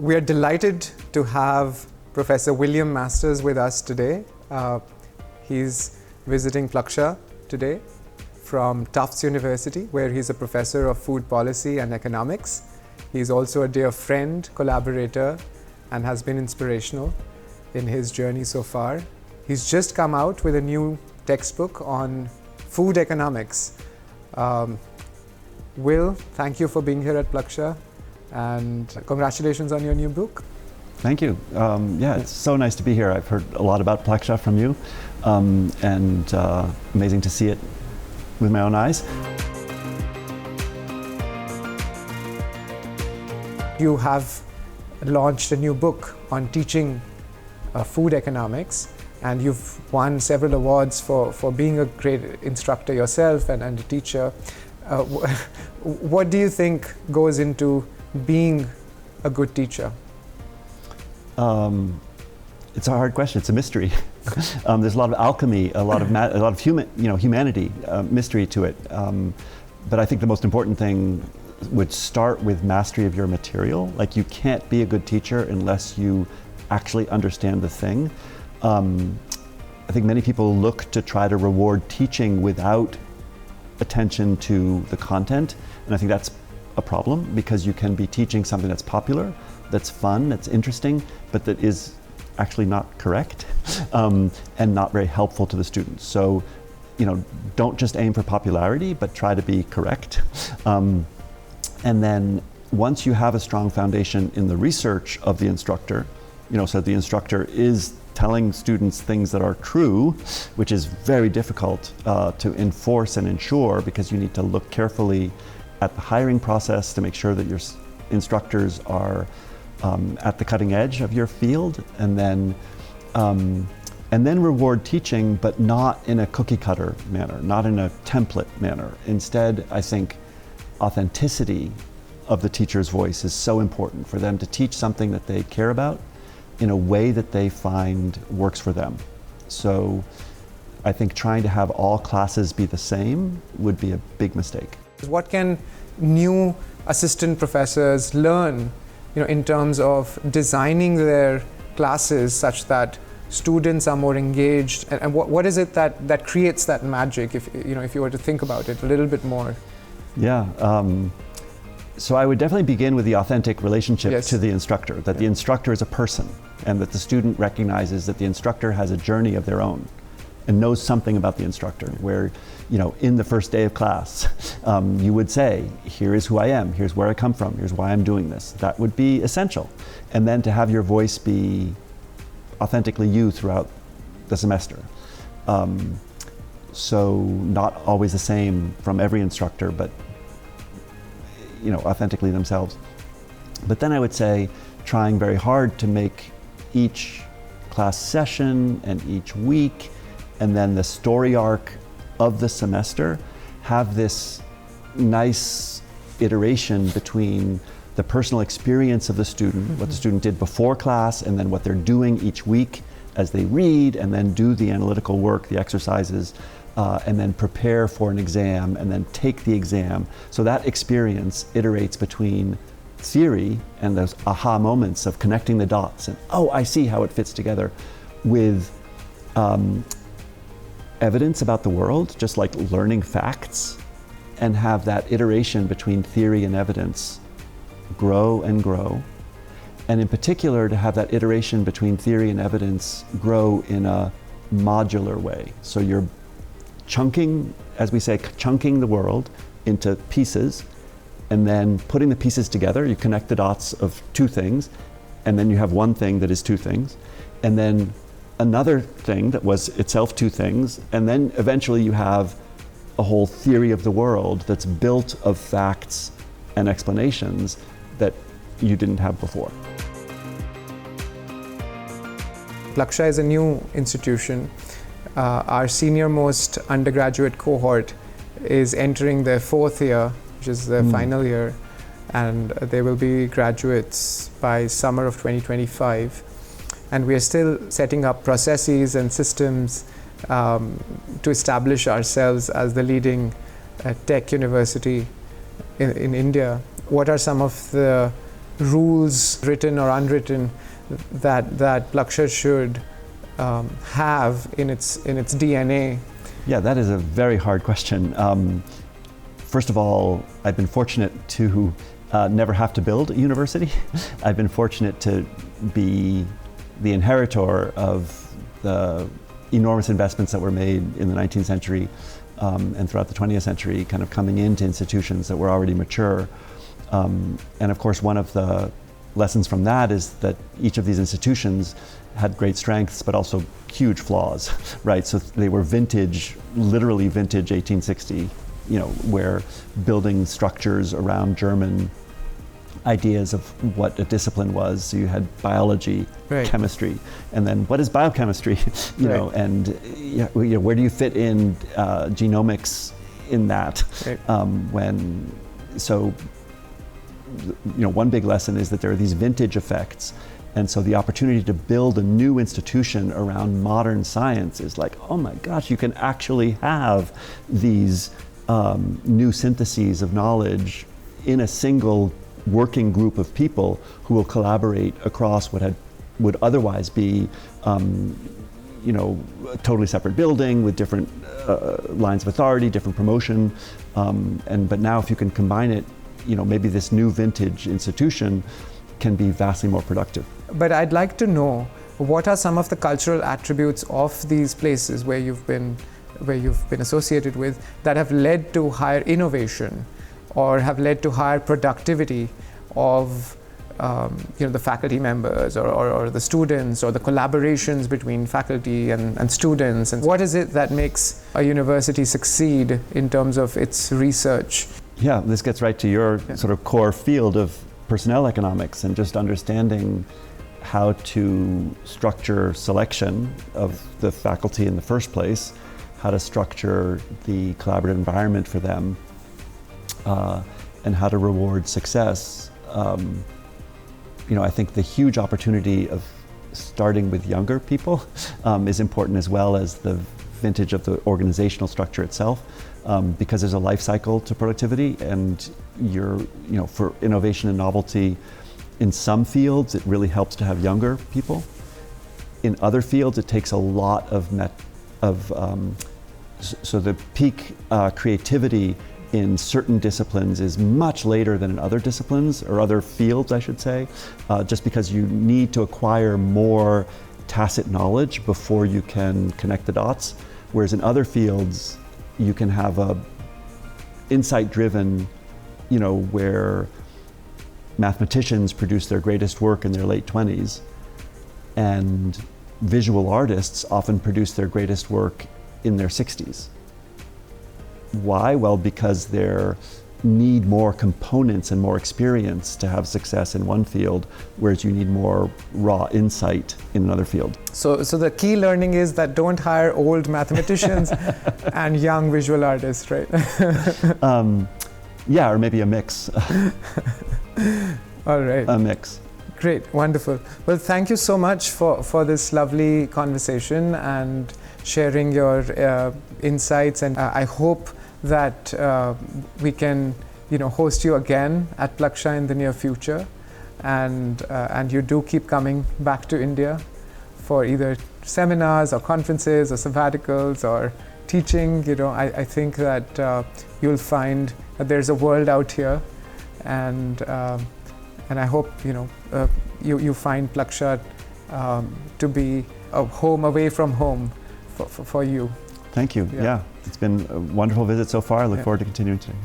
We are delighted to have Professor William Masters with us today. He's visiting Plaksha today from Tufts University, where he's a professor of food policy and economics. He's also a dear friend, collaborator, and has been inspirational in his journey so far. He's just come out with a new textbook on food economics. Will, thank you for being here at Plaksha, and congratulations on your new book. Thank you. Yeah, it's so nice to be here. I've heard a lot about Plaksha from you, and amazing to see it with my own eyes. You have launched a new book on teaching food economics, and you've won several awards for being a great instructor yourself and a teacher. What do you think goes into being a good teacher? It's a hard question. It's a mystery. There's a lot of alchemy, a lot of humanity, mystery to it. But I think the most important thing would start with mastery of your material. Like, you can't be a good teacher unless you actually understand the thing. I think many people look to try to reward teaching without attention to the content, and I think that's a problem, because you can be teaching something that's popular, that's fun, that's interesting, but that is actually not correct and not very helpful to the students. So, don't just aim for popularity, but try to be correct. And then once you have a strong foundation in the research of the instructor, so the instructor is telling students things that are true, which is very difficult to enforce and ensure, because you need to look carefully at the hiring process to make sure that your instructors are at the cutting edge of your field, and then reward teaching, but not in a cookie cutter manner, not in a template manner. Instead, I think authenticity of the teacher's voice is so important, for them to teach something that they care about in a way that they find works for them. So I think trying to have all classes be the same would be a big mistake. What can new assistant professors learn, in terms of designing their classes such that students are more engaged, and what is it that creates that magic, if you were to think about it a little bit more? Yeah. So I would definitely begin with the authentic relationship Yes. to the instructor, that the instructor is a person, and that the student recognizes that the instructor has a journey of their own and knows something about the instructor, where, in the first day of class, you would say, here is who I am, here's where I come from, here's why I'm doing this. That would be essential. And then to have your voice be authentically you throughout the semester. So not always the same from every instructor, but authentically themselves. But then I would say trying very hard to make each class session and each week and then the story arc of the semester have this nice iteration between the personal experience of the student, what the student did before class, and then what they're doing each week as they read and then do the analytical work, the exercises, and then prepare for an exam and then take the exam. So that experience iterates between theory and those aha moments of connecting the dots and, oh, I see how it fits together, with evidence about the world, just like learning facts, and have that iteration between theory and evidence grow and grow. And in particular, to have that iteration between theory and evidence grow in a modular way. So you're chunking, as we say, chunking the world into pieces, and then putting the pieces together. You connect the dots of two things, and then you have one thing that is two things, and then another thing that was itself two things, and then eventually you have a whole theory of the world that's built of facts and explanations that you didn't have before. Plaksha is a new institution. Our senior-most undergraduate cohort is entering their fourth year, which is their final year, and they will be graduates by summer of 2025. And we are still setting up processes and systems to establish ourselves as the leading tech university in India. What are some of the rules, written or unwritten, that Plaksha should have in its DNA? Yeah, that is a very hard question. First of all, I've been fortunate to never have to build a university. I've been fortunate to be the inheritor of the enormous investments that were made in the 19th century and throughout the 20th century, kind of coming into institutions that were already mature. And of course, one of the lessons from that is that each of these institutions had great strengths, but also huge flaws, right? So they were vintage, literally vintage 1860, where building structures around German ideas of what a discipline was. So you had biology, right, chemistry, and then what is biochemistry, right, and where do you fit in genomics in that? Right. One big lesson is that there are these vintage effects. And so the opportunity to build a new institution around modern science is like, oh my gosh, you can actually have these new syntheses of knowledge in a single working group of people who will collaborate across what would otherwise be a totally separate building with different lines of authority, different promotion. But now if you can combine it, maybe this new vintage institution can be vastly more productive. But I'd like to know, what are some of the cultural attributes of these places where you've been associated with that have led to higher innovation or have led to higher productivity of the faculty members or the students, or the collaborations between faculty and students? And what is it that makes a university succeed in terms of its research? Yeah, this gets right to your sort of core field of personnel economics and just understanding how to structure selection of the faculty in the first place, how to structure the collaborative environment for them, and how to reward success. I think the huge opportunity of starting with younger people is important, as well as the vintage of the organizational structure itself, because there's a life cycle to productivity, and for innovation and novelty, in some fields it really helps to have younger people. In other fields it takes a lot so the peak creativity in certain disciplines is much later than in other disciplines, or other fields, I should say, just because you need to acquire more tacit knowledge before you can connect the dots. Whereas in other fields, you can have a insight-driven, where mathematicians produce their greatest work in their late 20s, and visual artists often produce their greatest work in their 60s. Why? Well, because they need more components and more experience to have success in one field, whereas you need more raw insight in another field. So the key learning is that don't hire old mathematicians and young visual artists, right? Yeah, or maybe a mix. All right. A mix. Great, wonderful. Well, thank you so much for this lovely conversation and sharing your insights, and I hope that we can host you again at Plaksha in the near future, and you do keep coming back to India for either seminars or conferences or sabbaticals or teaching. I think that you'll find that there's a world out here, and I hope you find Plaksha to be a home away from home for you. Thank you. Yeah, it's been a wonderful visit so far. I look forward to continuing today.